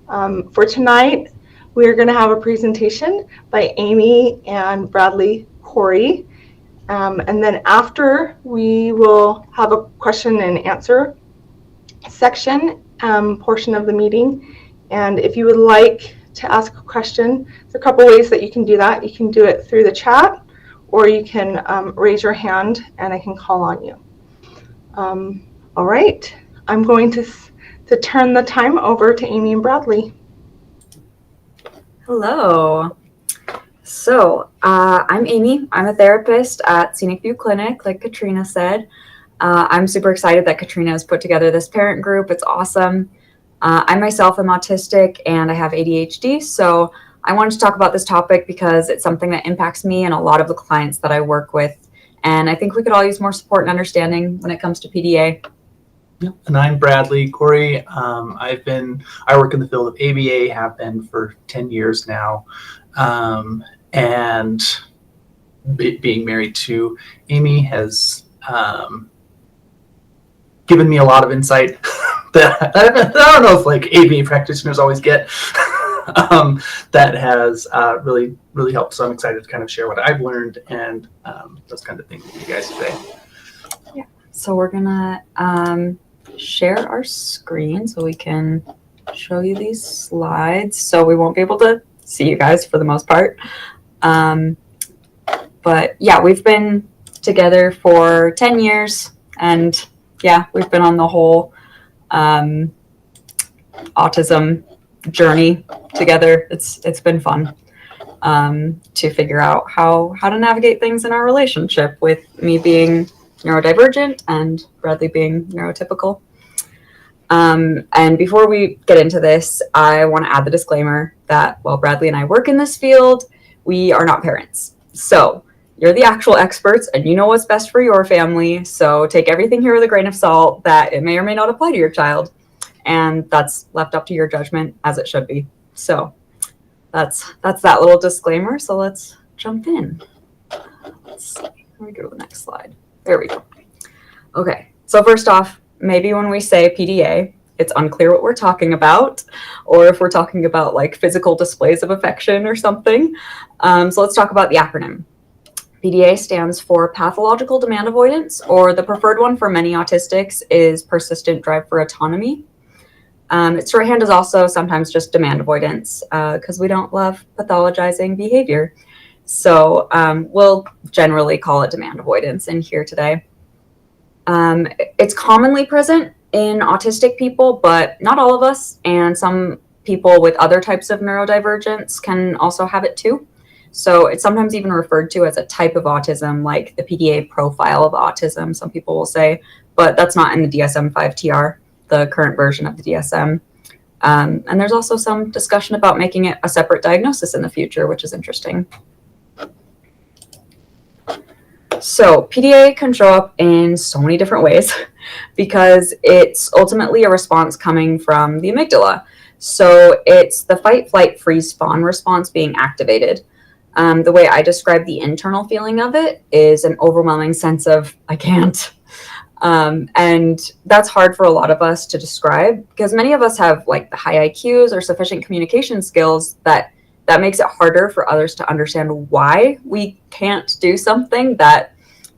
For tonight, we're going to have a presentation by Amy and Bradley Corey. And then after, we will have a question and answer section portion of the meeting. And if you would like to ask a question, there's a couple ways that you can do that. You can do it through the chat, or you can raise your hand and I can call on you. All right, I'm going to turn the time over to Amy and Bradley. Hello. So I'm Amy. I'm a therapist at Scenic View Clinic, like Katrina said. I'm super excited that Katrina has put together this parent group. It's awesome. I myself am autistic and I have ADHD, so I wanted to talk about this topic because it's something that impacts me and a lot of the clients that I work with. And I think we could all use more support and understanding when it comes to PDA. And I'm Bradley Corey. I work in the field of ABA, have been for 10 years now. And being married to Amy has given me a lot of insight that I don't know if like ABA practitioners always get. That has really helped. So I'm excited to kind of share what I've learned and those kind of things with you guys today. Yeah. So we're gonna share our screen so we can show you these slides. So we won't be able to see you guys for the most part. But yeah, we've been together for 10 years and yeah, we've been on the whole autism journey together. It's been fun to figure out how to navigate things in our relationship, with me being neurodivergent and Bradley being neurotypical. And before we get into this, I want to add the disclaimer that while Bradley and I work in this field, we are not parents. So you're the actual experts and you know what's best for your family. So take everything here with a grain of salt, that it may or may not apply to your child. And that's left up to your judgment, as it should be. So that's that little disclaimer. So let's jump in. Let's see. Let me go to the next slide. There we go. Okay. So first off, maybe when we say PDA, it's unclear what we're talking about, or if we're talking about like physical displays of affection or something. So let's talk about the acronym. PDA stands for Pathological Demand Avoidance, or the preferred one for many autistics is Persistent Drive for Autonomy. Its shorthand is also sometimes just demand avoidance, because we don't love pathologizing behavior. So we'll generally call it demand avoidance in here today. It's commonly present in autistic people, but not all of us, and some people with other types of neurodivergence can also have it too. So it's sometimes even referred to as a type of autism, like the PDA profile of autism, some people will say, but that's not in the DSM-5-TR, the current version of the DSM. And there's also some discussion about making it a separate diagnosis in the future, which is interesting. So PDA can show up in so many different ways because it's ultimately a response coming from the amygdala. So it's the fight, flight, freeze, fawn response being activated. The way I describe the internal feeling of it is an overwhelming sense of, I can't. And that's hard for a lot of us to describe because many of us have like the high IQs or sufficient communication skills that makes it harder for others to understand why we can't do something that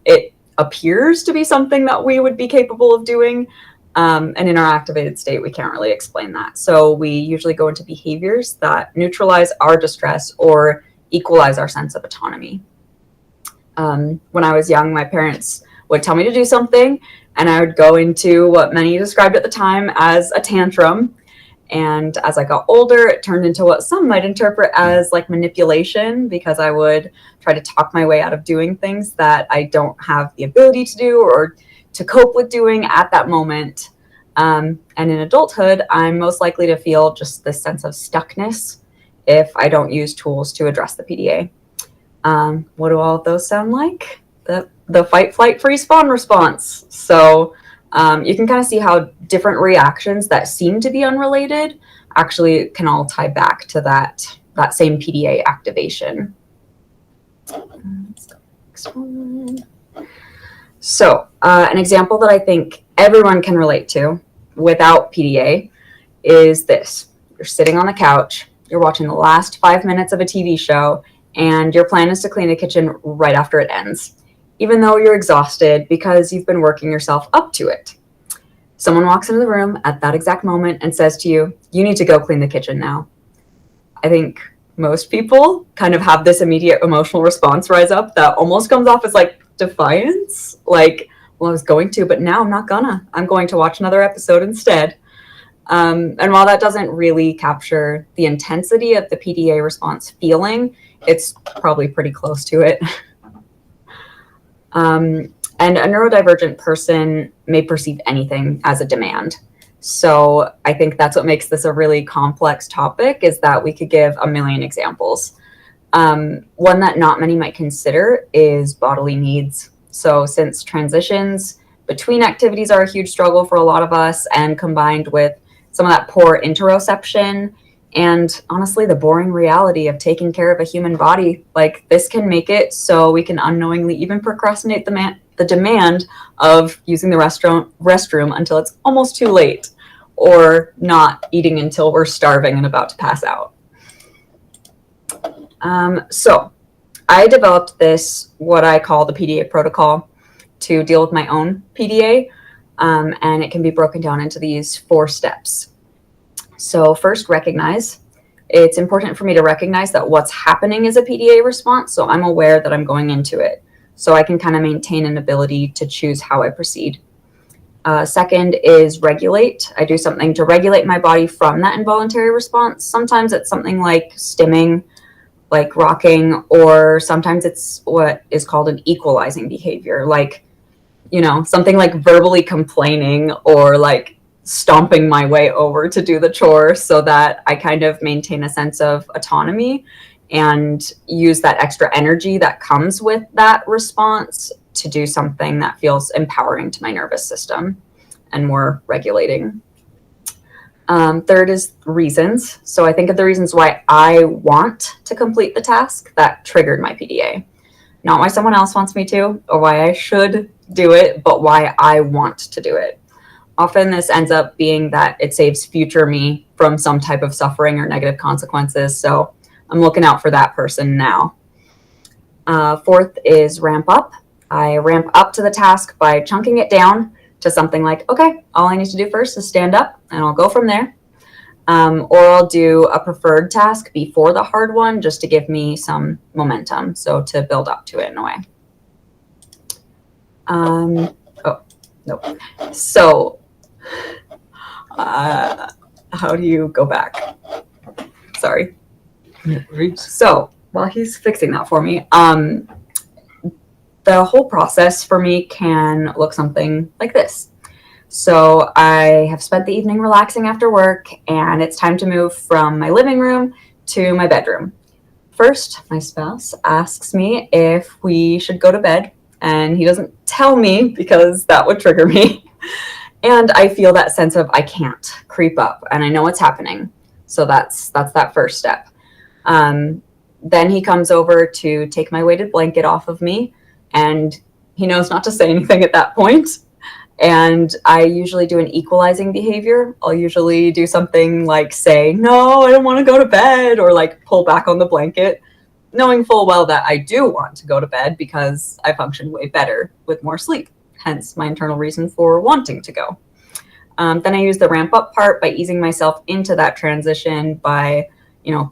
it appears to be something that we would be capable of doing. And in our activated state, we can't really explain that. So we usually go into behaviors that neutralize our distress or equalize our sense of autonomy. When I was young, my parents would tell me to do something and I would go into what many described at the time as a tantrum. And as I got older, it turned into what some might interpret as like manipulation, because I would try to talk my way out of doing things that I don't have the ability to do or to cope with doing at that moment. And in adulthood, I'm most likely to feel just this sense of stuckness if I don't use tools to address the PDA. What do all of those sound like? The fight, flight, freeze, fawn response. So you can kind of see how different reactions that seem to be unrelated actually can all tie back to that same PDA activation. So an example that I think everyone can relate to without PDA is this. you're sitting on the couch, you're watching the last 5 minutes of a TV show, and your plan is to clean the kitchen right after it ends, even though you're exhausted because you've been working yourself up to it. Someone walks into the room at that exact moment and says to you, you need to go clean the kitchen now. I think most people kind of have this immediate emotional response rise up that almost comes off as like defiance. Like, well, I was going to, but now I'm not gonna. I'm going to watch another episode instead. And while that doesn't really capture the intensity of the PDA response feeling, it's probably pretty close to it. And a neurodivergent person may perceive anything as a demand. So I think that's what makes this a really complex topic, is that we could give a million examples. One that not many might consider is bodily needs. So since transitions between activities are a huge struggle for a lot of us, and combined with some of that poor interoception and honestly the boring reality of taking care of a human body, like this can make it so we can unknowingly even procrastinate the demand of using the restroom until it's almost too late, or not eating until we're starving and about to pass out. So I developed this, what I call the PDA protocol, to deal with my own PDA, and it can be broken down into these 4 steps. So first, recognize. It's important for me to recognize that what's happening is a PDA response, so I'm aware that I'm going into it, so I can kind of maintain an ability to choose how I proceed. Second is regulate. I do something to regulate my body from that involuntary response. Sometimes it's something like stimming, like rocking, or sometimes it's what is called an equalizing behavior, like, you know, something like verbally complaining or like stomping my way over to do the chore, so that I kind of maintain a sense of autonomy and use that extra energy that comes with that response to do something that feels empowering to my nervous system and more regulating. Third is reasons. So I think of the reasons why I want to complete the task that triggered my PDA. Not why someone else wants me to or why I should do it, but why I want to do it. Often this ends up being that it saves future me from some type of suffering or negative consequences. So I'm looking out for that person now. Fourth is ramp up. I ramp up to the task by chunking it down to something like, okay, all I need to do first is stand up and I'll go from there. Or I'll do a preferred task before the hard one just to give me some momentum. So to build up to it in a way. So how do you go back? Sorry. So while he's fixing that for me, the whole process for me can look something like this. So I have spent the evening relaxing after work, and it's time to move from my living room to my bedroom. First, my spouse asks me if we should go to bed, and he doesn't tell me because that would trigger me. And I feel that sense of I can't creep up, and I know what's happening. So that's that first step. Then he comes over to take my weighted blanket off of me, and he knows not to say anything at that point. And I usually do an equalizing behavior. I'll usually do something like say, no, I don't want to go to bed, or like pull back on the blanket, knowing full well that I do want to go to bed because I function way better with more sleep, hence my internal reason for wanting to go. Then I use the ramp up part by easing myself into that transition by,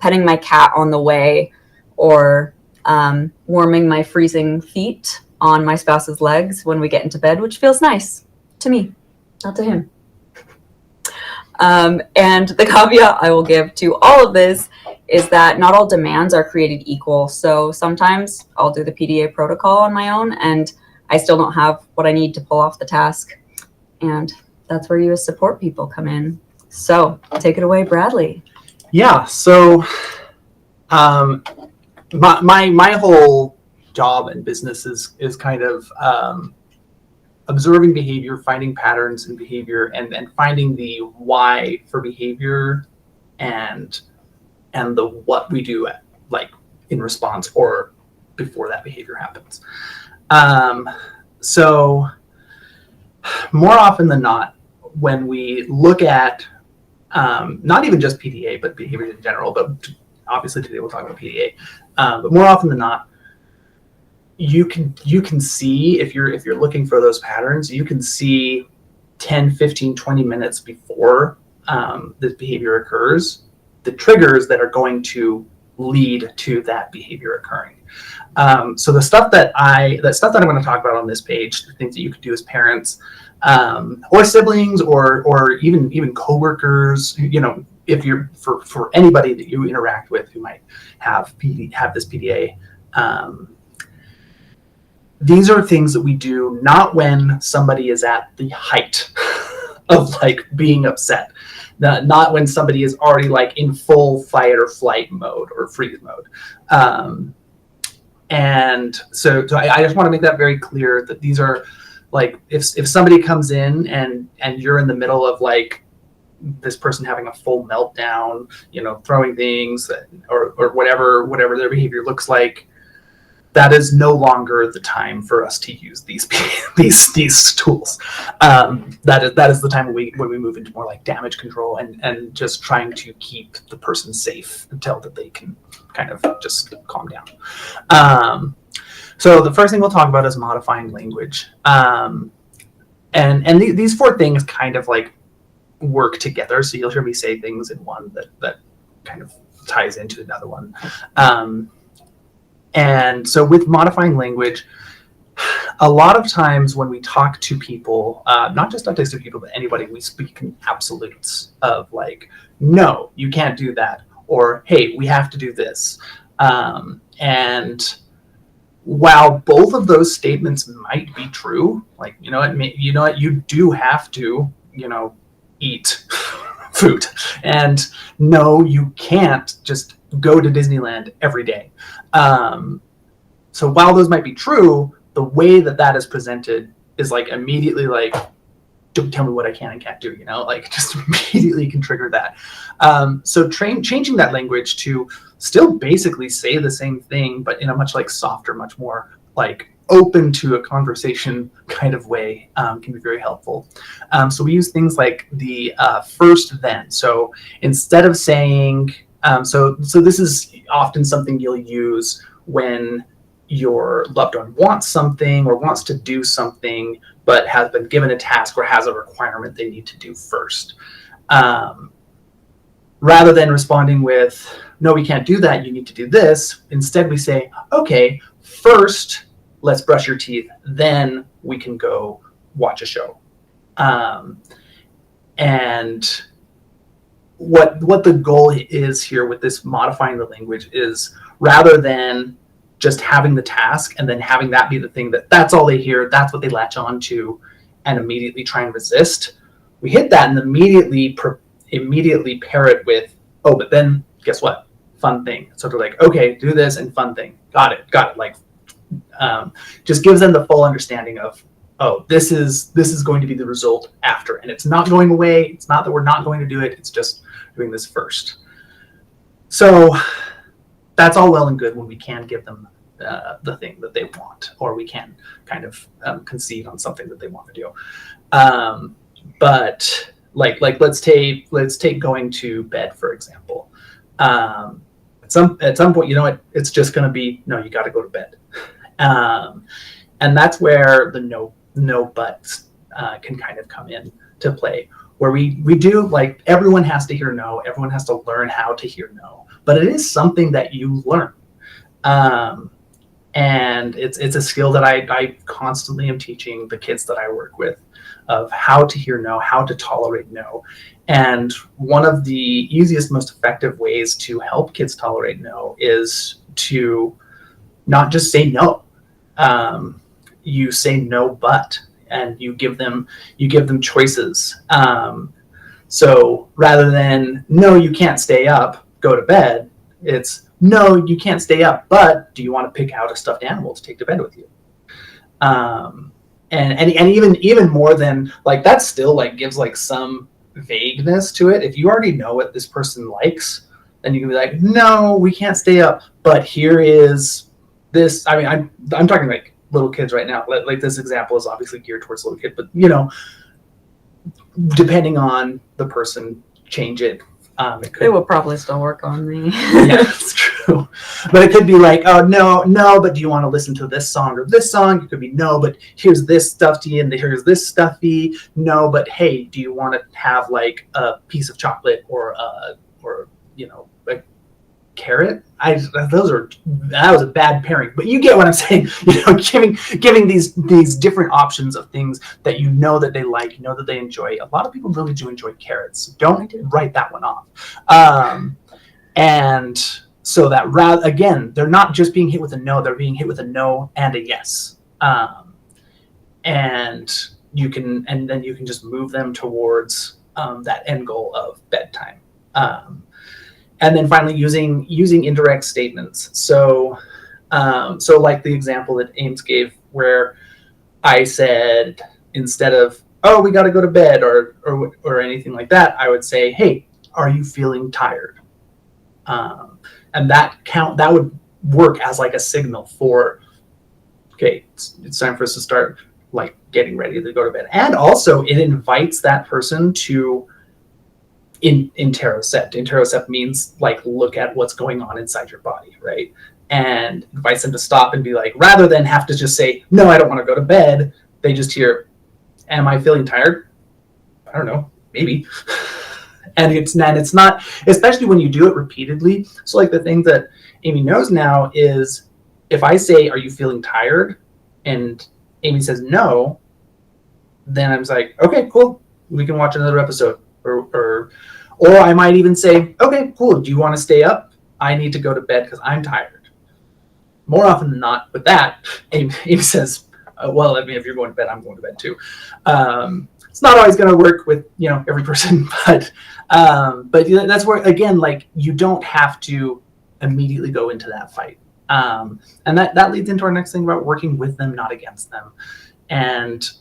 petting my cat on the way, or warming my freezing feet on my spouse's legs when we get into bed, which feels nice to me, not to him. And the caveat I will give to all of this is that not all demands are created equal. So sometimes I'll do the PDA protocol on my own and I still don't have what I need to pull off the task. And that's where you as support people come in. So take it away, Bradley. Yeah, so my whole job and business is kind of observing behavior, finding patterns in behavior, and finding the why for behavior and the what we do like in response or before that behavior happens. So more often than not, when we look at not even just PDA, but behavior in general, but obviously today we'll talk about PDA. But more often than not, you can see, if you're looking for those patterns, you can see 10, 15, 20 minutes before this behavior occurs, the triggers that are going to lead to that behavior occurring. So the stuff that I'm going to talk about on this page, the things that you could do as parents, or siblings, or even coworkers, if you're for anybody that you interact with who might have this PDA. These are things that we do not when somebody is at the height of like being upset, not when somebody is already like in full fight or flight mode or freeze mode. And so I just want to make that very clear, that these are like, if somebody comes in and you're in the middle of like this person having a full meltdown, throwing things or whatever their behavior looks like, that is no longer the time for us to use these tools. That is the time when we move into more like damage control and just trying to keep the person safe until that they can kind of just calm down. So the first thing we'll talk about is modifying language. And these four things kind of like work together. So you'll hear me say things in one that kind of ties into another one. And so with modifying language, a lot of times when we talk to people, not just autistic people, but anybody, we speak in absolutes of like, no, you can't do that. Or, hey, we have to do this. And while both of those statements might be true, like, you do have to, eat food. And no, you can't just go to Disneyland every day. So while those might be true, the way that is presented is like immediately like, don't tell me what I can and can't do, like just immediately can trigger that. So changing that language to still basically say the same thing, but in a much like softer, much more like open to a conversation kind of way can be very helpful. So we use things like the first then. So instead of saying, so this is often something you'll use when your loved one wants something or wants to do something, but has been given a task or has a requirement they need to do first. Rather than responding with, no, we can't do that, you need to do this, instead we say, okay, first, let's brush your teeth, then we can go watch a show. And what the goal is here with this modifying the language is, rather than just having the task and then having that be the thing that's all they hear, that's what they latch on to and immediately try and resist, we hit that and immediately pair it with, oh, but then guess what? Fun thing. So they're like, okay, do this and fun thing. Got it. Like, just gives them the full understanding of, oh, this is going to be the result after, and it's not going away. It's not that we're not going to do it. It's just doing this first. So that's all well and good when we can give them the thing that they want, or we can kind of concede on something that they want to do. But like let's take going to bed, for example. At some point, it's just going to be, no, you got to go to bed. And that's where the no buts can kind of come in to play, where we do, like, everyone has to hear no, everyone has to learn how to hear no, but it is something that you learn. And it's a skill that I constantly am teaching the kids that I work with, of how to hear no, how to tolerate no. And one of the easiest, most effective ways to help kids tolerate no is to not just say no. You say no, but, and you give them choices. So rather than, no, you can't stay up, go to bed, it's, no, you can't stay up, but do you want to pick out a stuffed animal to take to bed with you? And even more than, like, that still like gives like some vagueness to it. If you already know what this person likes, then you can be like, no, we can't stay up, but here is this. I mean, I'm talking like little kids right now. Like, this example is obviously geared towards little kid, but depending on the person, change it. It will probably still work on me. Yeah, it's true. But it could be like, oh, no, but do you want to listen to this song or this song? It could be, no, but here's this stuffy and here's this stuffy. No, but hey, do you want to have like a piece of chocolate or a carrot? That was a bad pairing, but you get what I'm saying. Giving these different options of things that that they like, that they enjoy. A lot of people really do enjoy carrots. Don't write that one off. And so that again, they're not just being hit with a no, they're being hit with a no and a yes. And then you can just move them towards that end goal of bedtime. And then finally, using indirect statements. So like the example that Ames gave, where I said, instead of, oh, we got to go to bed or anything like that, I would say, hey, are you feeling tired? And that would work as like a signal for, okay, it's time for us to start like getting ready to go to bed. And also it invites that person to interocept. Interocept means like look at what's going on inside your body, right? And invites them to stop and be like, rather than have to just say, no, I don't want to go to bed, they just hear, am I feeling tired? I don't know, maybe. And it's not, especially when you do it repeatedly. So like the thing that Amy knows now is, if I say, are you feeling tired? And Amy says no, then I'm like, okay, cool, we can watch another episode. Or I might even say, okay, cool, do you want to stay up? I need to go to bed because I'm tired. More often than not, with that, Amy says, well, I mean, if you're going to bed, I'm going to bed too. It's not always going to work with every person, but that's where, again, like, you don't have to immediately go into that fight. And that leads into our next thing about working with them, not against them. And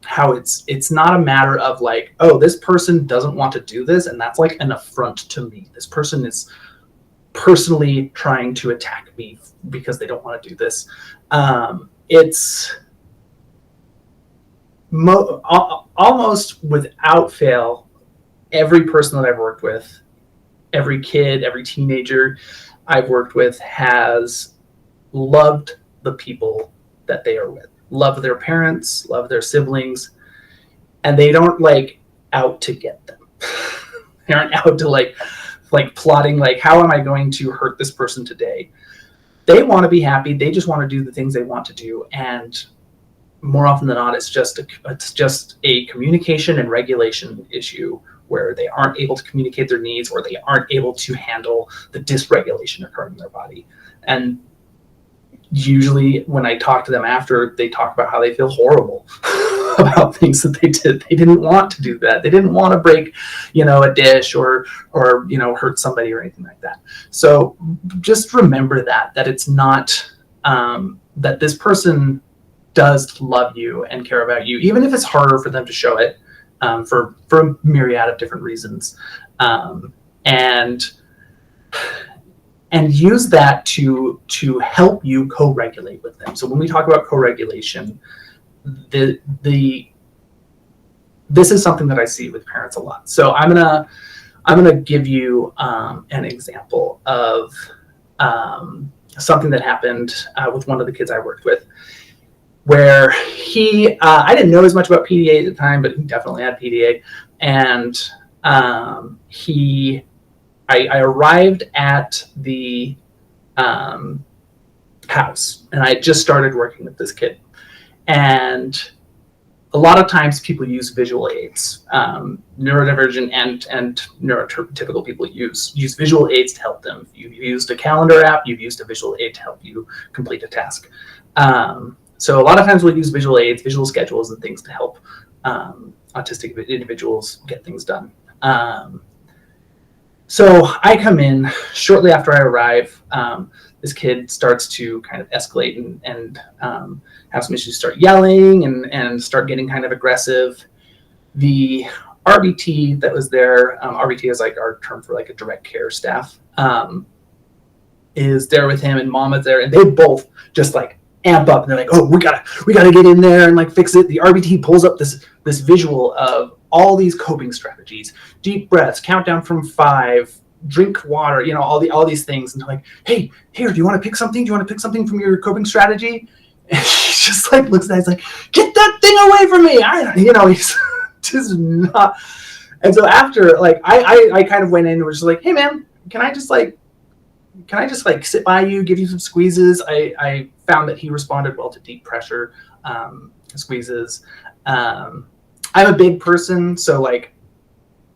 how it's not a matter of like, oh, this person doesn't want to do this, and that's like an affront to me. This person is personally trying to attack me because they don't want to do this. It's almost without fail, every person that I've worked with, every kid, every teenager I've worked with has loved the people that they are with. Love their parents, love their siblings, and they don't like out to get them. They aren't out to like plotting like, how am I going to hurt this person today? They want to be happy. They just want to do the things they want to do. And more often than not, it's just a communication and regulation issue where they aren't able to communicate their needs, or they aren't able to handle the dysregulation occurring in their body. And usually when I talk to them after, they talk about how they feel horrible about things that they did. They didn't want to do that. They didn't want to break, a dish or hurt somebody or anything like that. So just remember that it's not, that this person does love you and care about you, even if it's harder for them to show it, for a myriad of different reasons. And use that to help you co-regulate with them. So when we talk about co-regulation, this is something that I see with parents a lot. So I'm gonna give you an example of something that happened with one of the kids I worked with, where I didn't know as much about PDA at the time, but he definitely had PDA, and I arrived at the house, and I just started working with this kid. And a lot of times people use visual aids. Neurodivergent and neurotypical people use visual aids to help them. If you've used a calendar app, you've used a visual aid to help you complete a task. So a lot of times we'll use visual aids, visual schedules, and things to help autistic individuals get things done. So I come in shortly after I arrive. This kid starts to kind of escalate and have some issues, start yelling and start getting kind of aggressive. The RBT that was there, RBT is like our term for like a direct care staff, is there with him, and mom is there, and they both just like amp up, and they're like, oh, we gotta get in there and like fix it. The RBT pulls up this visual of all these coping strategies: deep breaths, countdown from 5, drink water, you know, all these things. And they're like, hey, here, do you want to pick something? Do you want to pick something from your coping strategy? And he just like looks at it, he's like, get that thing away from me! You know, he's just not. And so after, like, I kind of went in and was just like, hey man, can I just like sit by you, give you some squeezes? I found that he responded well to deep pressure squeezes. I'm a big person, so like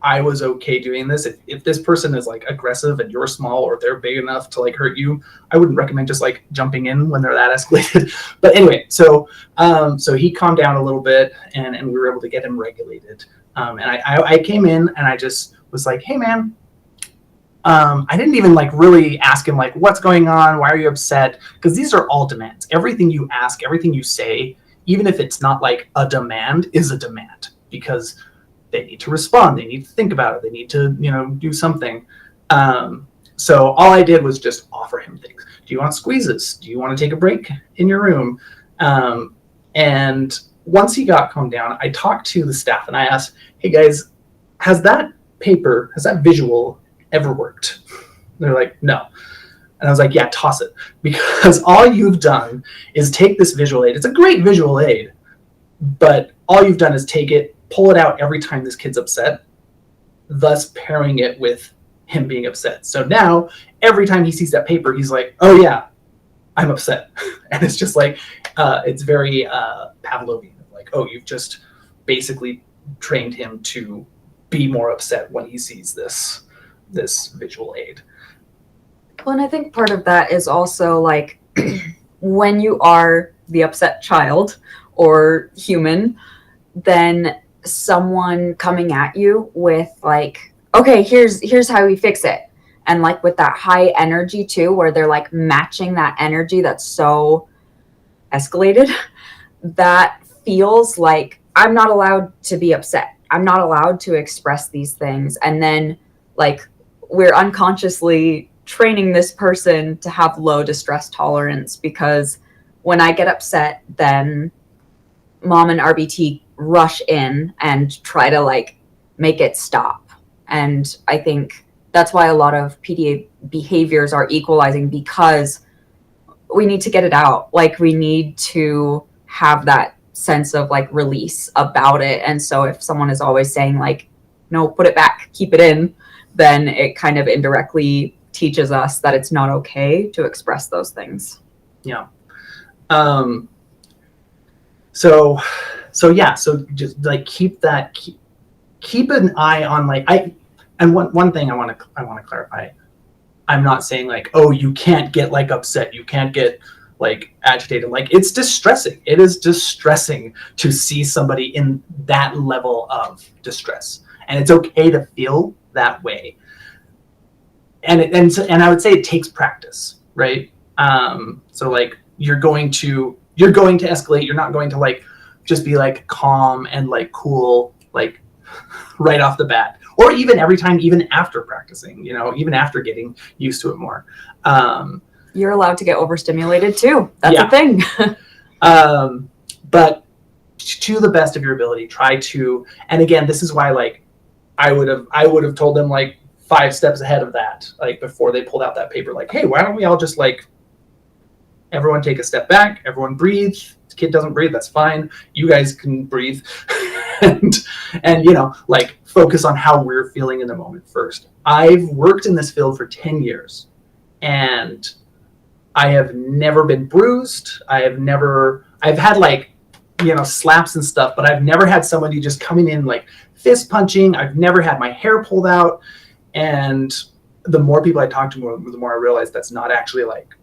I was okay doing this. If this person is like aggressive and you're small, or they're big enough to like hurt you, I wouldn't recommend just like jumping in when they're that escalated. But anyway, so he calmed down a little bit, and we were able to get him regulated. And I came in and I just was like, hey man, I didn't even like really ask him like, what's going on? Why are you upset? Because these are all demands. Everything you ask, everything you say, even if it's not like a demand, is a demand, because they need to respond. They need to think about it. They need to, you know, do something. So all I did was just offer him things. Do you want squeezes? Do you want to take a break in your room? And once he got calmed down, I talked to the staff and I asked, hey guys, has that visual ever worked? They're like, no. And I was like, yeah, toss it. Because all you've done is take this visual aid. It's a great visual aid, but all you've done is take it, pull it out every time this kid's upset, thus pairing it with him being upset. So now every time he sees that paper, he's like, oh yeah, I'm upset. And it's just like, it's very Pavlovian. Like, oh, you've just basically trained him to be more upset when he sees this visual aid. Well, and I think part of that is also like when you are the upset child or human, then someone coming at you with like, okay, here's how we fix it. And like with that high energy too, where they're like matching that energy that's so escalated, that feels like I'm not allowed to be upset. I'm not allowed to express these things. And then like we're unconsciously training this person to have low distress tolerance, because when I get upset, then mom and RBT rush in and try to like make it stop. And I think that's why a lot of PDA behaviors are equalizing, because we need to get it out. Like we need to have that sense of like release about it. And so if someone is always saying like, no, put it back, keep it in, then it kind of indirectly teaches us that it's not okay to express those things. Yeah. So just like keep an eye on like one thing I want to clarify. I'm not saying like, oh, you can't get like upset, you can't get like agitated. Like it's distressing. It is distressing to see somebody in that level of distress, and it's okay to feel that way. And I would say it takes practice, right? So like you're going to escalate. You're not going to like just be like calm and like cool like right off the bat, or even every time, even after practicing, you know, even after getting used to it more. You're allowed to get overstimulated too. That's a thing. But to the best of your ability, try to. And again, this is why like I would have told them like 5 steps ahead of that, like before they pulled out that paper, like, hey, why don't we all just like everyone take a step back, everyone breathe. This kid doesn't breathe, that's fine. You guys can breathe. and you know, like focus on how we're feeling in the moment first. I've worked in this field for 10 years and I have never been bruised. I've had like, you know, slaps and stuff, but I've never had somebody just coming in like fist punching. I've never had my hair pulled out. And the more people I talk to, the more I realize that's not actually like,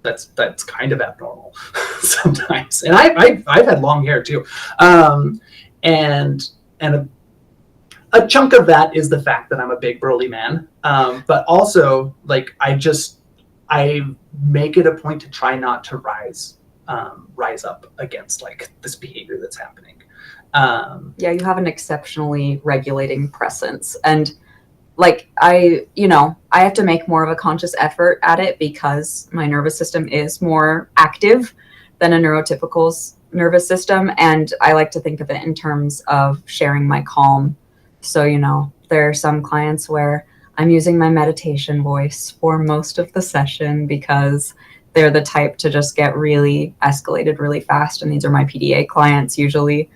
that's kind of abnormal sometimes. And I've had long hair too. And a chunk of that is the fact that I'm a big burly man. But also like, I make it a point to try not to rise up against like this behavior that's happening. Yeah, you have an exceptionally regulating presence. And like I have to make more of a conscious effort at it because my nervous system is more active than a neurotypical's nervous system. And I like to think of it in terms of sharing my calm. So, there are some clients where I'm using my meditation voice for most of the session because they're the type to just get really escalated really fast. And these are my PDA clients usually.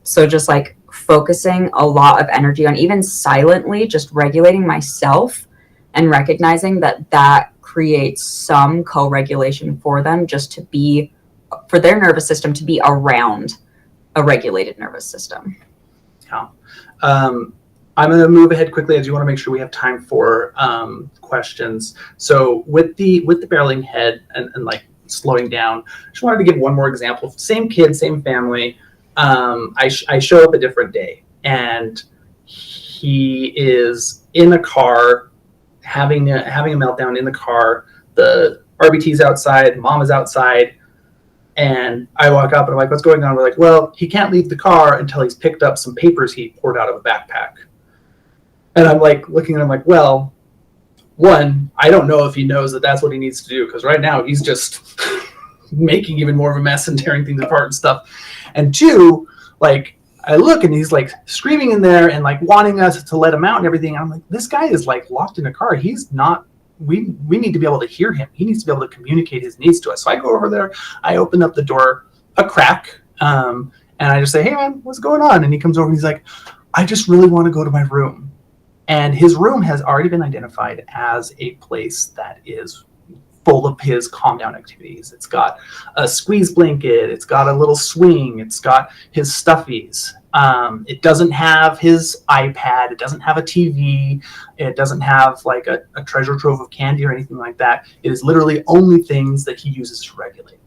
So just like focusing a lot of energy on even silently just regulating myself and recognizing that creates some co-regulation for them, just to be, for their nervous system to be around a regulated nervous system. Yeah. I'm going to move ahead quickly. I do want to make sure we have time for questions. So with the barreling head and like slowing down, I just wanted to give one more example. Same kid, same family. I show up a different day, and he is in a car having a meltdown in the car. The RBT's outside, mom is outside, and I walk up and I'm like, what's going on? We're like, well, he can't leave the car until he's picked up some papers he poured out of a backpack. And I'm like looking at him like, well, one, I don't know if he knows that that's what he needs to do, because right now he's just making even more of a mess and tearing things apart and stuff. And two, like, I look and he's like screaming in there and like wanting us to let him out and everything. And I'm like, this guy is like locked in a car. He's not, we need to be able to hear him. He needs to be able to communicate his needs to us. So I go over there, I open up the door a crack, and I just say, hey man, what's going on? And he comes over and he's like, I just really want to go to my room. And his room has already been identified as a place that is full of his calm down activities. It's got a squeeze blanket, it's got a little swing, it's got his stuffies. It doesn't have his iPad, it doesn't have a TV, it doesn't have like a treasure trove of candy or anything like that. It is literally only things that he uses to regulate.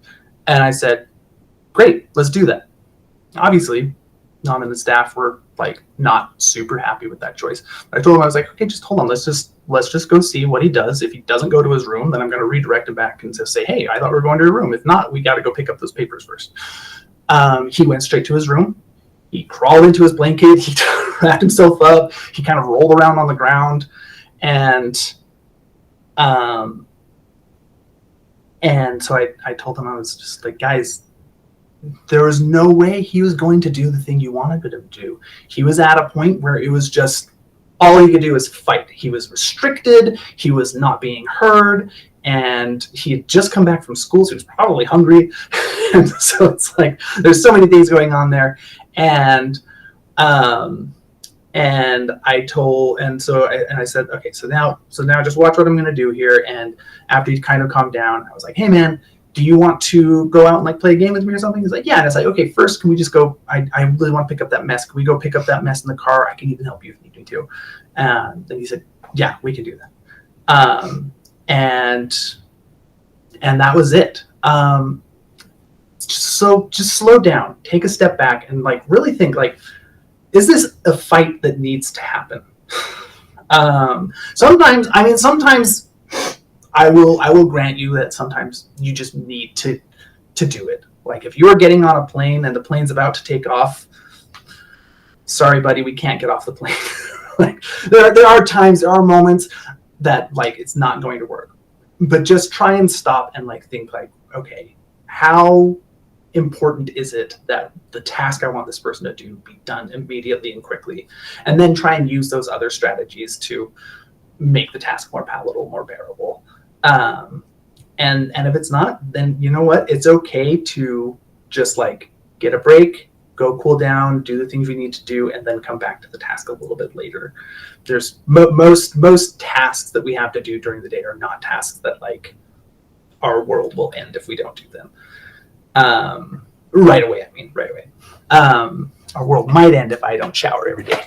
And I said, great, let's do that. Obviously, Nom and the staff were like not super happy with that choice. I told him, I was like, okay, just hold on, let's just go see what he does. If he doesn't go to his room, then I'm going to redirect him back and just say, hey, I thought we were going to your room. If not, we got to go pick up those papers first. He went straight to his room. He crawled into his blanket. He wrapped himself up. He kind of rolled around on the ground, and so I told him, I was just like, guys, there was no way he was going to do the thing you wanted him to do. He was at a point where it was just all he could do is fight. He was restricted. He was not being heard. And he had just come back from school, so he was probably hungry. And so it's like there's so many things going on there. And I said, okay, so now just watch what I'm going to do here. And after he kind of calmed down, I was like, hey man, do you want to go out and like play a game with me or something? He's like, yeah. And it's like, okay, first, can we just go, I really want to pick up that mess. Can we go pick up that mess in the car? I can even help you if you need me to. And then he said, yeah, we can do that. And that was it. So just slow down, take a step back and like really think like, is this a fight that needs to happen? Sometimes I will grant you that sometimes you just need to do it. Like if you're getting on a plane and the plane's about to take off, sorry, buddy, we can't get off the plane. Like there are moments that like it's not going to work. But just try and stop and like think like, okay, how important is it that the task I want this person to do be done immediately and quickly? And then try and use those other strategies to make the task more palatable, more bearable. And if it's not, then you know what? It's okay to just like get a break, go cool down, do the things we need to do, and then come back to the task a little bit later. There's most tasks that we have to do during the day are not tasks that like our world will end if we don't do them. Right away. Our world might end if I don't shower every day.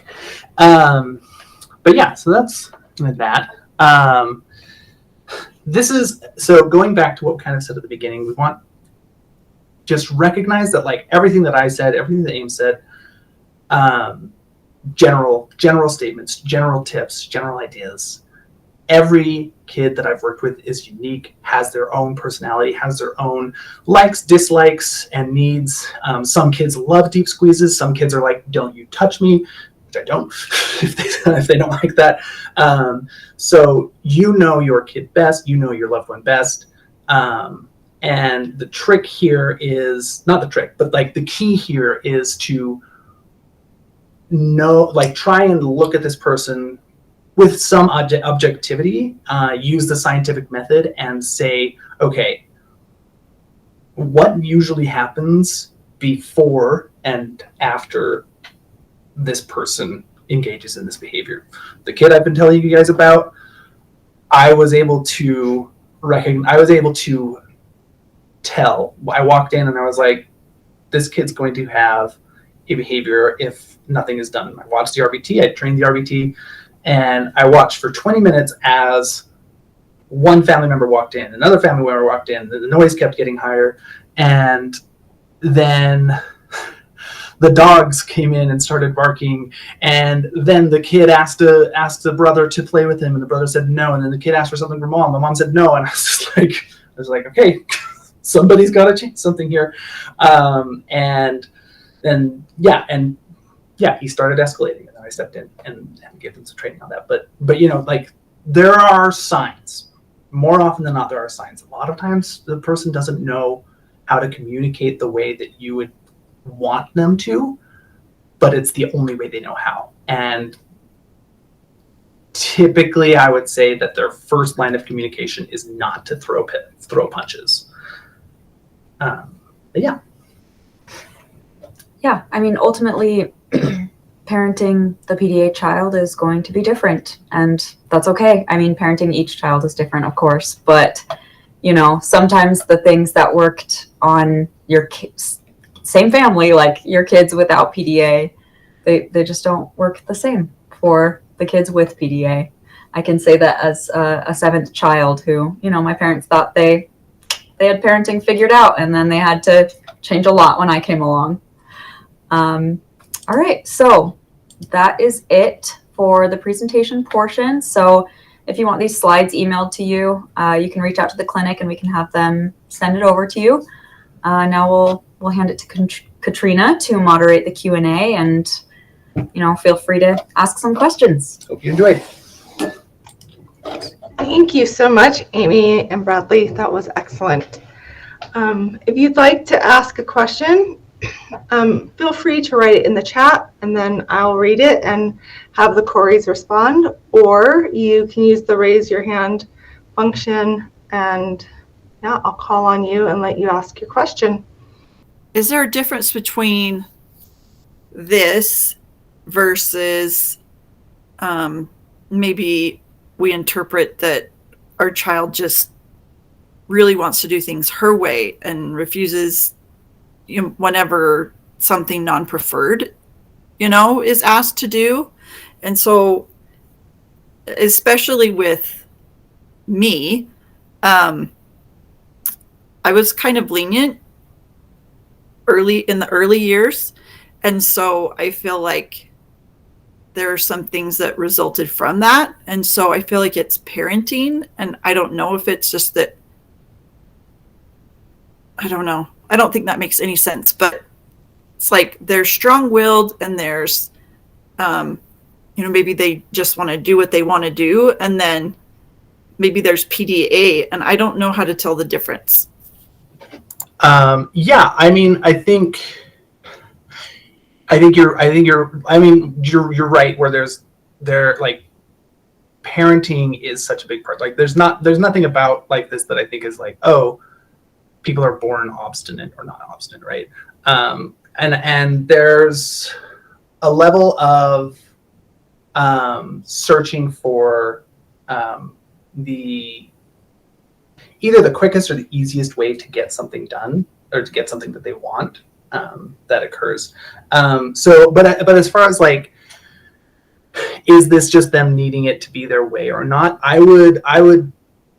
But yeah, so that's that. So going back to what we kind of said at the beginning, we want just recognize that like everything that I said, everything that Ames said, general statements, general tips, general ideas. Every kid that I've worked with is unique, has their own personality, has their own likes, dislikes, and needs. Some kids love deep squeezes. Some kids are like, don't you touch me, which I don't, if they don't like that. So you know your kid best, you know your loved one best. And And the trick here is not the trick, but like the key here is to know, like try and look at this person with some objectivity, use the scientific method and say, okay, what usually happens before and after this person engages in this behavior? The kid I've been telling you guys about, I was able to tell. I walked in and I was like, this kid's going to have a behavior if nothing is done. I watched the RBT, I trained the RBT, and I watched for 20 minutes as one family member walked in, another family member walked in, the noise kept getting higher, and then the dogs came in and started barking, and then the kid asked the brother to play with him, and the brother said no, and then the kid asked for something from mom, the mom said no, and I was like, okay, somebody's got to change something here, and then he started escalating, and then I stepped in and gave them some training on that, but like there are signs. More often than not, there are signs. A lot of times the person doesn't know how to communicate the way that you would want them to, but it's the only way they know how. And typically I would say that their first line of communication is not to throw punches. But yeah. Yeah, I mean, ultimately, parenting the PDA child is going to be different, and that's okay. I mean, parenting each child is different, of course, but sometimes the things that worked on your kids, same family, like your kids without PDA, they just don't work the same for the kids with PDA. I can say that as a seventh child who, my parents thought they had parenting figured out, and then they had to change a lot when I came along. All right, so that is it for the presentation portion. So if you want these slides emailed to you, you can reach out to the clinic and we can have them send it over to you. Now we'll hand it to Katrina to moderate the Q&A, and feel free to ask some questions. Hope you enjoyed. Thank you so much, Amy and Bradley. That was excellent. If you'd like to ask a question, feel free to write it in the chat, and then I'll read it and have the Corys respond, or you can use the raise your hand function, and I'll call on you and let you ask your question. Is there a difference between this versus maybe we interpret that our child just really wants to do things her way and refuses whenever something non-preferred, is asked to do? And so, especially with me, I was kind of lenient in the early years. And so I feel like there are some things that resulted from that. And so I feel like it's parenting, and I don't know if it's just that, I don't know. I don't think that makes any sense, but it's like they're strong-willed, and there's, maybe they just want to do what they want to do, and then maybe there's PDA, and I don't know how to tell the difference. Yeah, I mean, I think you're right, where like parenting is such a big part. Like there's nothing about like this that I think is like, oh, people are born obstinate or not obstinate, right? And there's a level of searching for either the quickest or the easiest way to get something done, or to get something that they want, that occurs. But as far as like, is this just them needing it to be their way or not? I would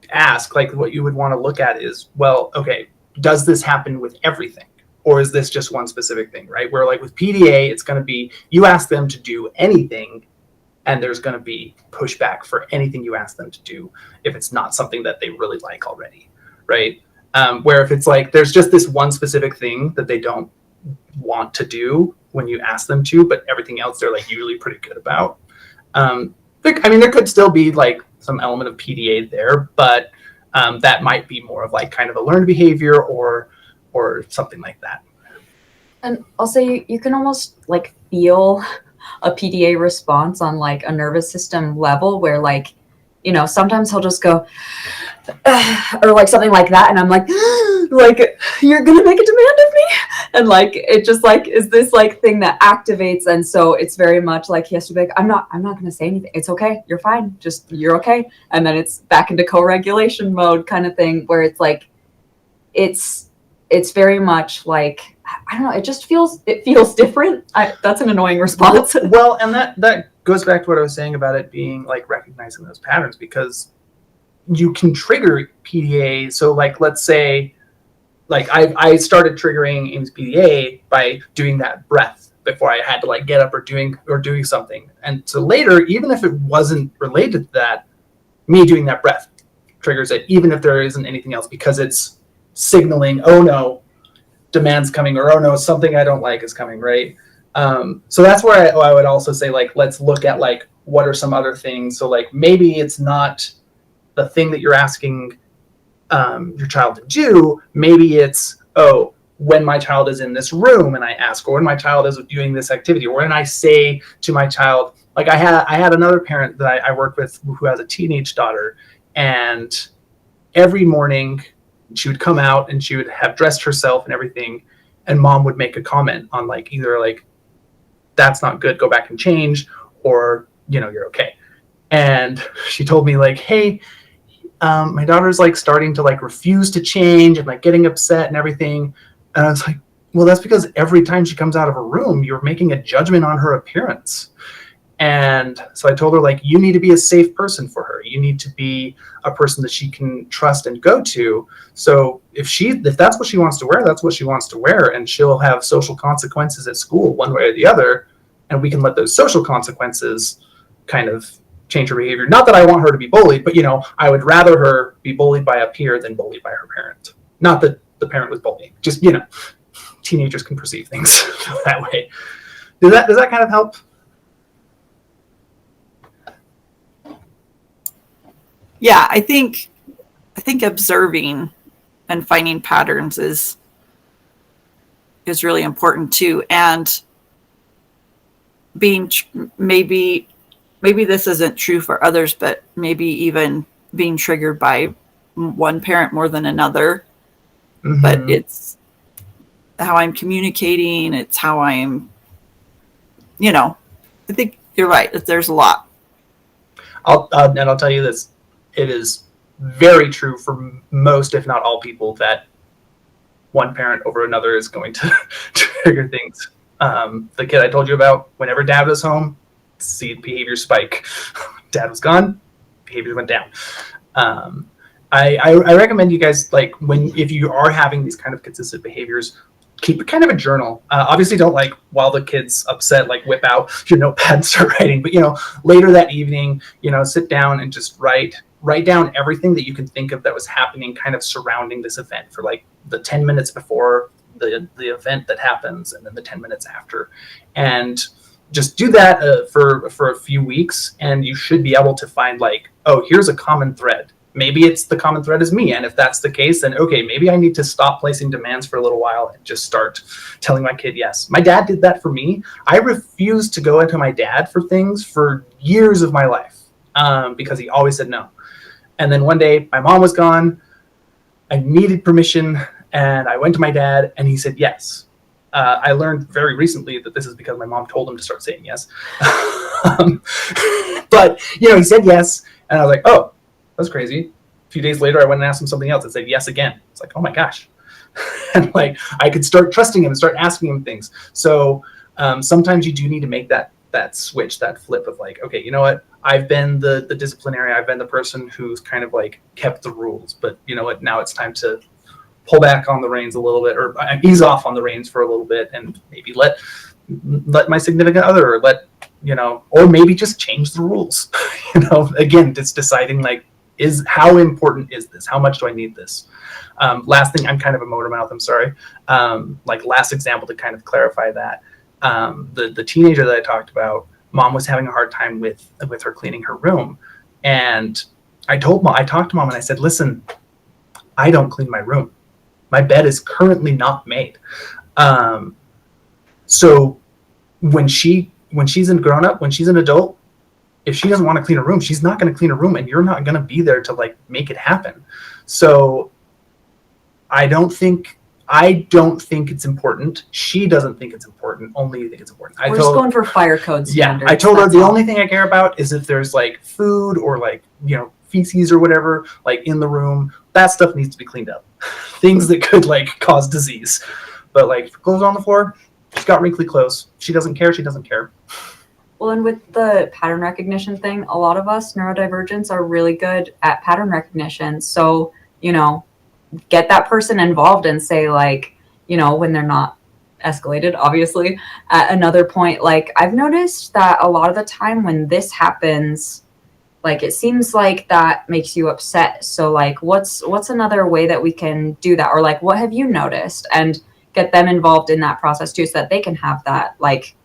ask, like, what you would want to look at is, well, okay, does this happen with everything? Or is this just one specific thing, right? Where like with PDA, it's going to be, you ask them to do anything, and there's going to be pushback for anything you ask them to do if it's not something that they really like already, right? Where if it's like, there's just this one specific thing that they don't want to do when you ask them to, but everything else they're like usually pretty good about. There could still be like some element of PDA there, but that might be more of like kind of a learned behavior or something like that. And also you can almost like feel a PDA response on like a nervous system level where like, you know, sometimes he'll just go or like something like that, and I'm like like, you're gonna make a demand of me, and like it just like is this like thing that activates, and so it's very much like he has to be like, I'm not gonna say anything, it's okay, you're fine, just you're okay, and then it's back into co-regulation mode kind of thing where it's like it's very much like, I don't know, it feels different. That's an annoying response. Well, and that goes back to what I was saying about it being like recognizing those patterns, because you can trigger PDA. So like, let's say like I started triggering Amy's PDA by doing that breath before I had to like get up or doing something. And so later, even if it wasn't related to that, me doing that breath triggers it, even if there isn't anything else, because it's signaling, oh no, demand's coming, or oh no, something I don't like is coming, right? So that's where I would also say, like, let's look at like, what are some other things? So like, maybe it's not the thing that you're asking your child to do. Maybe it's, oh, when my child is in this room and I ask, or when my child is doing this activity, or when I say to my child, like I had another parent that I work with who has a teenage daughter, and every morning she would come out and she would have dressed herself and everything, and mom would make a comment on like, either like, that's not good, go back and change, or, you know, you're okay. And she told me like, hey, my daughter's like starting to like refuse to change and like getting upset and everything. And I was like, well, that's because every time she comes out of a room, you're making a judgment on her appearance. And so I told her, like, you need to be a safe person for her. You need to be a person that she can trust and go to. So if that's what she wants to wear, that's what she wants to wear. And she'll have social consequences at school one way or the other. And we can let those social consequences kind of change her behavior. Not that I want her to be bullied, but, you know, I would rather her be bullied by a peer than bullied by her parent. Not that the parent was bullying, just, you know, teenagers can perceive things that way. Does that kind of help? Yeah, I think observing and finding patterns is really important too, and being maybe this isn't true for others, but maybe even being triggered by one parent more than another. Mm-hmm. But it's how I'm communicating, it's how I'm, you know, I think you're right. There's a lot. I'll tell you this. It is very true for most, if not all, people that one parent over another is going to trigger things. The kid I told you about, whenever dad was home, see behavior spike. Dad was gone, behavior went down. I recommend you guys, like, if you are having these kind of consistent behaviors, keep kind of a journal. Obviously don't, like, while the kid's upset, like whip out your notepad and start writing, but, you know, later that evening, you know, sit down and just write down everything that you can think of that was happening kind of surrounding this event for like the 10 minutes before the event that happens, and then the 10 minutes after. And just do that for a few weeks, and you should be able to find, like, oh, here's a common thread. Maybe it's the common thread is me. And if that's the case, then okay, maybe I need to stop placing demands for a little while and just start telling my kid yes. My dad did that for me. I refused to go into my dad for things for years of my life because he always said no. And then one day my mom was gone. I needed permission, and I went to my dad, and he said yes. I learned very recently that this is because my mom told him to start saying yes. But, you know, he said yes, and I was like, oh, that's crazy. A few days later, I went and asked him something else and said yes again. It's like, oh my gosh. And like, I could start trusting him and start asking him things. So sometimes you do need to make that switch, that flip of like, okay, you know what? I've been the disciplinary. I've been the person who's kind of like kept the rules, but you know what? Now it's time to pull back on the reins a little bit, or ease off on the reins for a little bit, and maybe let my significant other, or let, you know, or maybe just change the rules. You know, again, it's deciding like, how important is this? How much do I need this? Last thing, I'm kind of a motor mouth, I'm sorry. Like last example to kind of clarify that, the teenager that I talked about, mom was having a hard time with her cleaning her room. And I talked to mom and I said, listen, I don't clean my room. My bed is currently not made. So when she's a grown up, when she's an adult, if she doesn't want to clean a room, she's not going to clean a room, and you're not going to be there to like make it happen. So I don't think it's important. She doesn't think it's important. Only you think it's important. We're just going for fire code standards. I told her the all. only thing I care about is if there's like food or like, feces or whatever, like in the room, that stuff needs to be cleaned up. Things that could like cause disease. But like clothes on the floor, she's got wrinkly clothes. She doesn't care. She doesn't care. Well, and with the pattern recognition thing, a lot of us neurodivergents are really good at pattern recognition. So, get that person involved and say like, when they're not escalated, obviously, at another point, like I've noticed that a lot of the time when this happens, like it seems like that makes you upset. So like, what's another way that we can do that? Or like, what have you noticed? And get them involved in that process too, so that they can have that, like,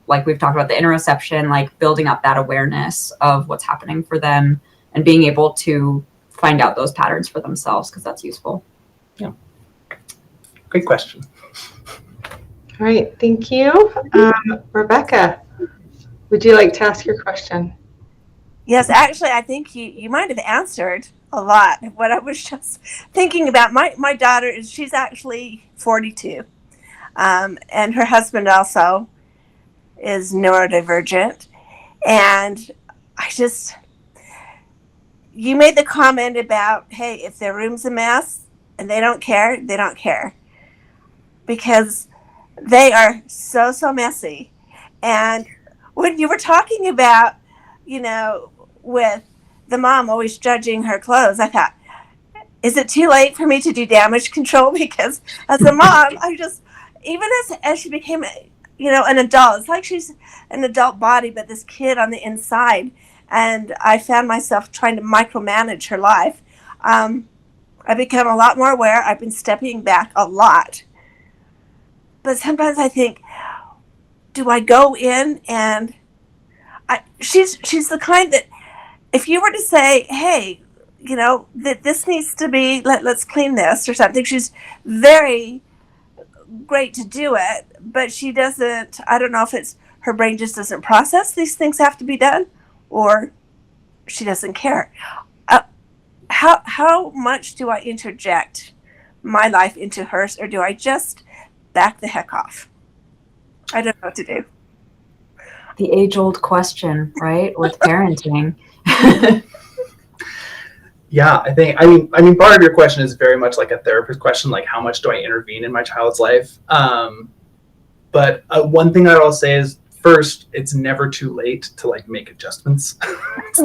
like we've talked about the interoception, like building up that awareness of what's happening for them and being able to find out those patterns for themselves, because that's useful. Yeah. Great question. All right, thank you. Rebecca, would you like to ask your question? Yes, actually, I think you might have answered a lot of what I was just thinking about. My daughter, she's actually 42, and her husband also is neurodivergent. And you made the comment about, hey, if their room's a mess and they don't care, they don't care. Because they are so messy. And when you were talking about, with the mom always judging her clothes, I thought, is it too late for me to do damage control? Because as a mom, even as she became, an adult, it's like she's an adult body, but this kid on the inside. And I found myself trying to micromanage her life. I've become a lot more aware. I've been stepping back a lot. But sometimes I think, do I go in and she's the kind that if you were to say, hey, that this needs to be, let's clean this or something, she's very great to do it, but she doesn't, I don't know if it's her brain just doesn't process these things have to be done, or she doesn't care. How much do I interject my life into hers, or do I just back the heck off? I don't know what to do. The age-old question, right, with parenting. Yeah, I mean, part of your question is very much like a therapist question, like how much do I intervene in my child's life? But one thing I will say is, first, it's never too late to like make adjustments. it's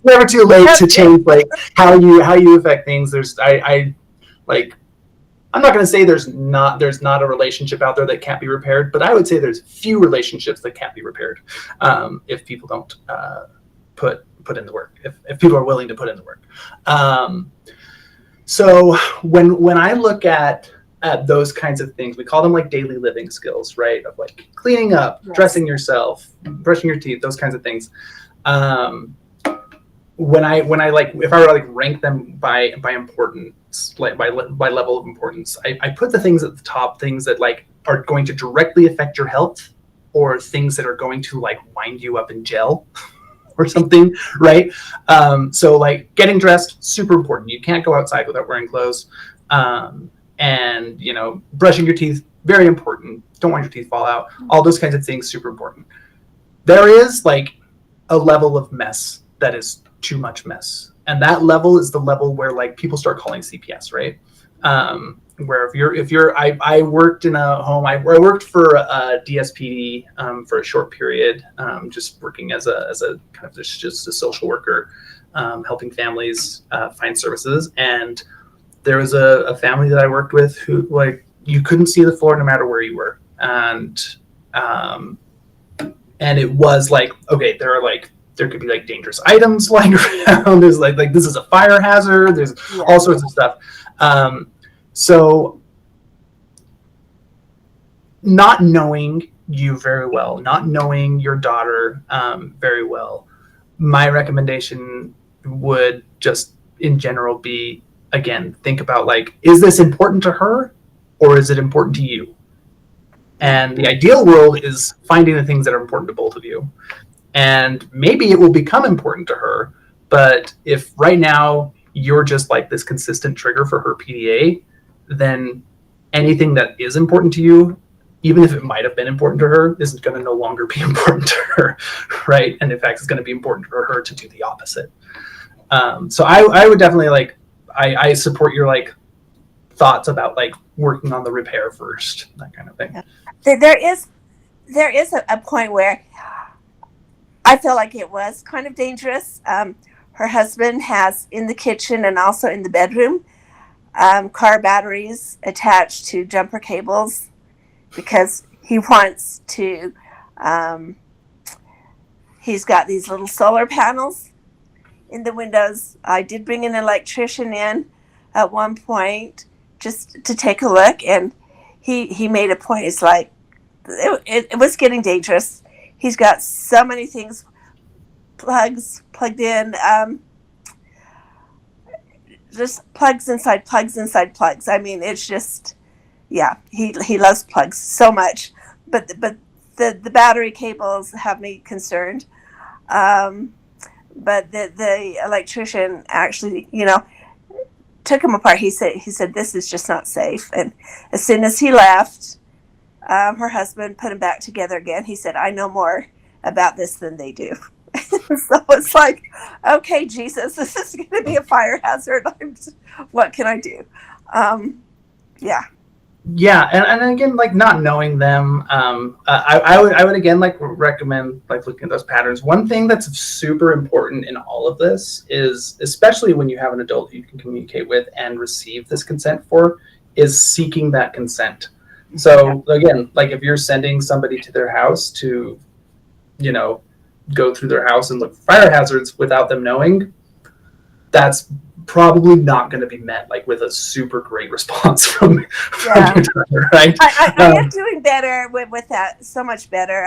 never too late to change like how you affect things. I'm not going to say there's not a relationship out there that can't be repaired, but I would say there's few relationships that can't be repaired if people don't put in the work, if people are willing to put in the work. So when I look at those kinds of things, we call them like daily living skills, right? Of like cleaning up, yes, dressing yourself, brushing your teeth, those kinds of things. When I like, if I were to like rank them by importance, like by level of importance, I put the things at the top, things that like are going to directly affect your health, or things that are going to like wind you up in gel or something, right? So like getting dressed, super important. You can't go outside without wearing clothes. And brushing your teeth, very important. Don't want your teeth fall out. All those kinds of things, super important. There is like a level of mess that is too much mess, and that level is the level where like people start calling CPS, right? Where I worked in a home. I worked for a DSPD for a short period, just working as a kind of just a social worker, helping families find services. And there was a family that I worked with who, like, you couldn't see the floor no matter where you were, and it was like, okay, there could be like dangerous items lying around. There's like this is a fire hazard. There's all sorts of stuff. So not knowing you very well, not knowing your daughter very well, my recommendation would just in general be again, think about like, is this important to her or is it important to you? And the ideal world is finding the things that are important to both of you. And maybe it will become important to her, but if right now you're just like this consistent trigger for her PDA, then anything that is important to you, even if it might have been important to her, isn't going to no longer be important to her, right? And in fact, it's going to be important for her to do the opposite. So I would definitely like, I support your like thoughts about like working on the repair first, that kind of thing. There is a point where I feel like it was kind of dangerous. Her husband has in the kitchen and also in the bedroom car batteries attached to jumper cables because he wants to. He's got these little solar panels in the windows. I did bring an electrician in at one point just to take a look, and he made a point. It's like it was getting dangerous. He's got so many things plugged in, just plugs inside plugs. I mean, it's just, yeah, he loves plugs so much, but the battery cables have me concerned. But the electrician actually, took them apart. He said this is just not safe. And as soon as he left, her husband put them back together again. He said, I know more about this than they do. So it's like, okay, Jesus, this is going to be a fire hazard. What can I do? Yeah. Yeah, and again, like not knowing them, I would again like recommend like looking at those patterns. One thing that's super important in all of this is, especially when you have an adult you can communicate with and receive this consent for, is seeking that consent. So again, like if you're sending somebody to their house to, go through their house and look for fire hazards without them knowing, that's probably not going to be met like with a super great response from your daughter, right? I am doing better with that, so much better.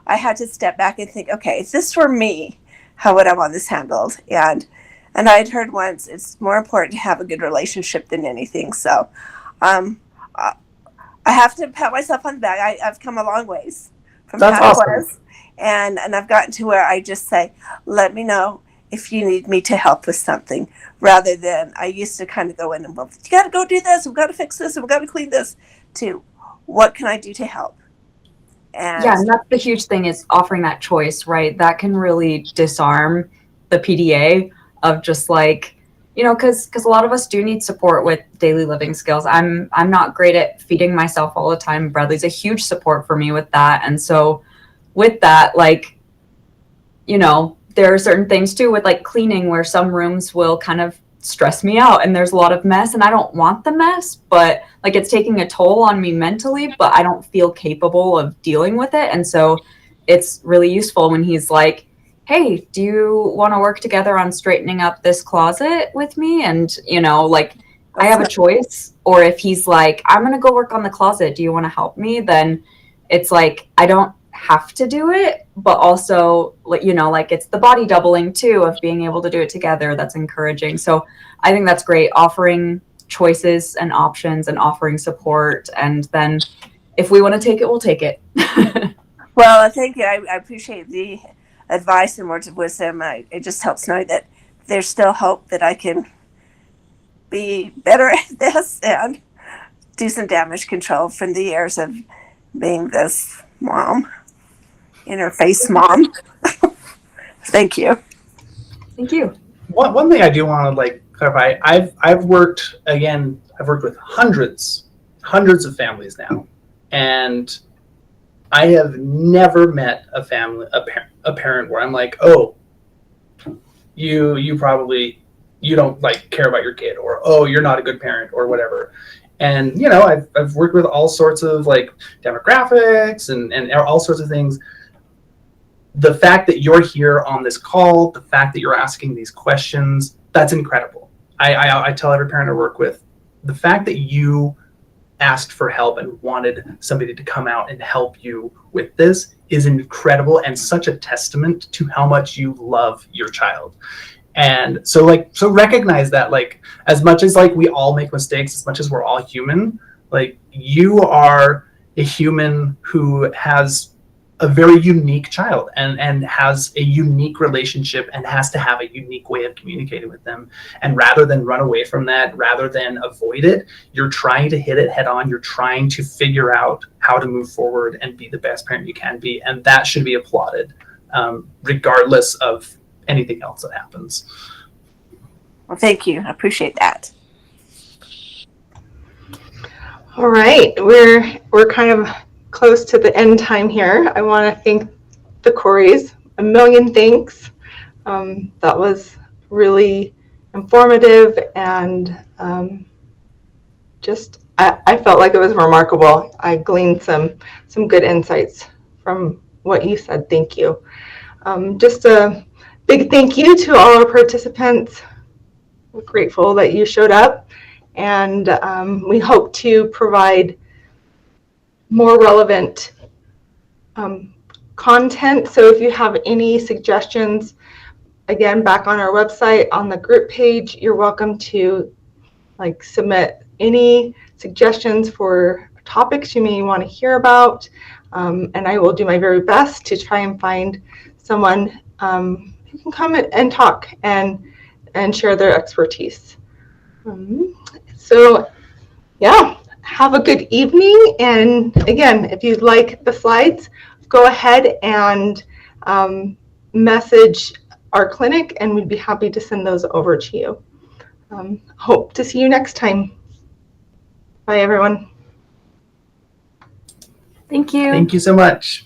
I had to step back and think, okay, if this were me, how would I want this handled? And I'd heard once it's more important to have a good relationship than anything. So I have to pat myself on the back. I've come a long ways from That's how awesome. I was. And I've gotten to where I just say, let me know if you need me to help with something, rather than I used to kind of go in and, well, you got to go do this, we've got to fix this, we've got to clean this, to what can I do to help? And that's the huge thing, is offering that choice, right? That can really disarm the PDA of just like, because a lot of us do need support with daily living skills. I'm not great at feeding myself all the time. Bradley's a huge support for me with that. And so with that, like, there are certain things too with like cleaning where some rooms will kind of stress me out and there's a lot of mess and I don't want the mess, but like it's taking a toll on me mentally, but I don't feel capable of dealing with it. And so it's really useful when he's like, hey, do you want to work together on straightening up this closet with me? And, like I have a choice. Or if he's like, I'm going to go work on the closet, do you want to help me? Then it's like, I don't have to do it, but also like it's the body doubling too of being able to do it together. That's encouraging. So I think that's great, offering choices and options and offering support, and then if we want to take it, we'll take it. well, thank you. I appreciate the advice and words of wisdom. It just helps know that there's still hope that I can be better at this and do some damage control from the years of being this mom, interface mom. Thank you. Thank you. One thing I do want to like clarify, I've worked with hundreds of families now, and I have never met a parent where I'm like, oh, you probably don't like care about your kid, or oh, you're not a good parent, or whatever. And I've worked with all sorts of like demographics and all sorts of things. The fact that you're here on this call, the fact that you're asking these questions, that's incredible. I tell every parent I work with, the fact that you asked for help and wanted somebody to come out and help you with this is incredible and such a testament to how much you love your child. And so recognize that, like, as much as like we all make mistakes, as much as we're all human, like you are a human who has a very unique child and has a unique relationship and has to have a unique way of communicating with them. And rather than run away from that, rather than avoid it, you're trying to hit it head on. You're trying to figure out how to move forward and be the best parent you can be. And that should be applauded, regardless of anything else that happens. Well, thank you. I appreciate that. All right, we're kind of close to the end time here. I want to thank the Corys. A million thanks. That was really informative, and I felt like it was remarkable. I gleaned some good insights from what you said. Thank you. Just a big thank you to all our participants. We're grateful that you showed up, and we hope to provide more relevant content. So if you have any suggestions, again, back on our website on the group page, you're welcome to submit any suggestions for topics you may want to hear about, and I will do my very best to try and find someone who can come and talk and share their expertise. So yeah, have a good evening. And again, if you'd like the slides, go ahead and message our clinic, and we'd be happy to send those over to you. Hope to see you next time. Bye, everyone. Thank you. Thank you so much.